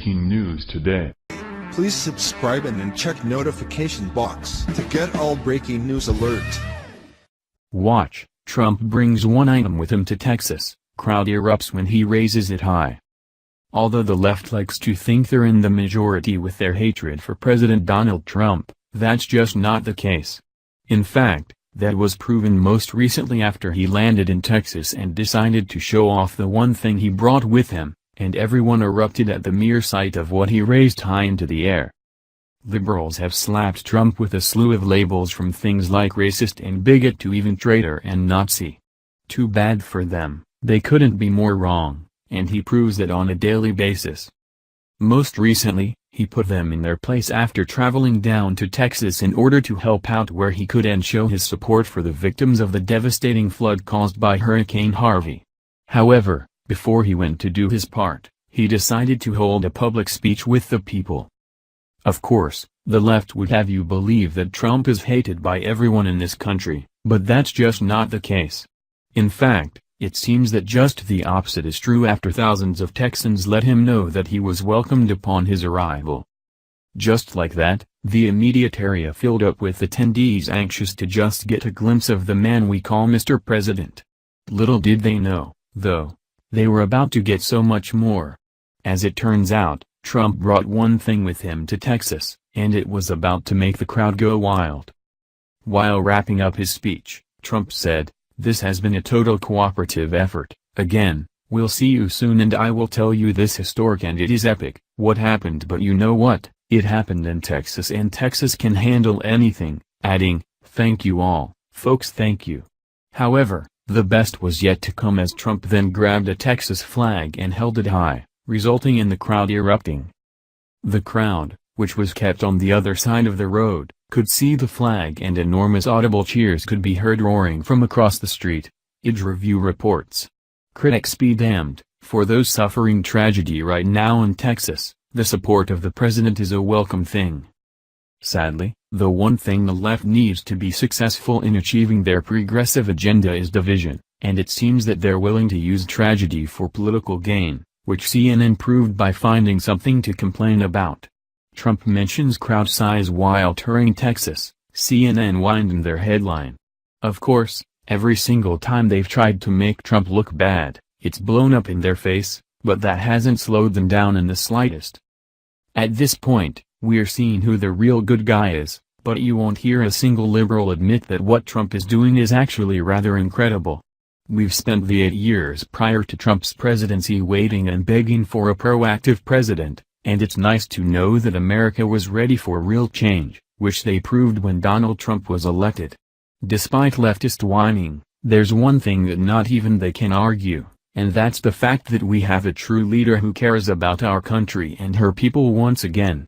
breaking news today. Please subscribe and then check notification box to get all breaking news alert. Watch, Trump brings one item with him to Texas, crowd erupts when he raises it high. Although the left likes to think they're in the majority with their hatred for President Donald Trump, that's just not the case. In fact, that was proven most recently after he landed in Texas and decided to show off the one thing he brought with him, and everyone erupted at the mere sight of what he raised high into the air. Liberals have slapped Trump with a slew of labels from things like racist and bigot to even traitor and Nazi. Too bad for them, they couldn't be more wrong, and he proves it on a daily basis. Most recently, he put them in their place after traveling down to Texas in order to help out where he could and show his support for the victims of the devastating flood caused by Hurricane Harvey. However, before he went to do his part, he decided to hold a public speech with the people. Of course, the left would have you believe that Trump is hated by everyone in this country, but that's just not the case. In fact, it seems that just the opposite is true after thousands of Texans let him know that he was welcomed upon his arrival. Just like that, the immediate area filled up with attendees anxious to just get a glimpse of the man we call Mr. President. Little did they know, though, they were about to get so much more. As it turns out, Trump brought one thing with him to Texas, and it was about to make the crowd go wild. While wrapping up his speech, Trump said, "This has been a total cooperative effort. Again, we'll see you soon and I will tell you this historic and it is epic, what happened, but you know what, it happened in Texas and Texas can handle anything," adding, "Thank you all, folks, thank you." However, the best was yet to come as Trump then grabbed a Texas flag and held it high, resulting in the crowd erupting. The crowd, which was kept on the other side of the road, could see the flag and enormous audible cheers could be heard roaring from across the street. Age Review reports. Critics be damned, for those suffering tragedy right now in Texas, the support of the president is a welcome thing. Sadly, the one thing the left needs to be successful in achieving their progressive agenda is division, and it seems that they're willing to use tragedy for political gain, which CNN proved by finding something to complain about. Trump mentions crowd size while touring Texas, CNN widened their headline. Of course, every single time they've tried to make Trump look bad, it's blown up in their face, but that hasn't slowed them down in the slightest. At this point, we're seeing who the real good guy is, but you won't hear a single liberal admit that what Trump is doing is actually rather incredible. We've spent the 8 years prior to Trump's presidency waiting and begging for a proactive president, and it's nice to know that America was ready for real change, which they proved when Donald Trump was elected. Despite leftist whining, there's one thing that not even they can argue, and that's the fact that we have a true leader who cares about our country and her people once again.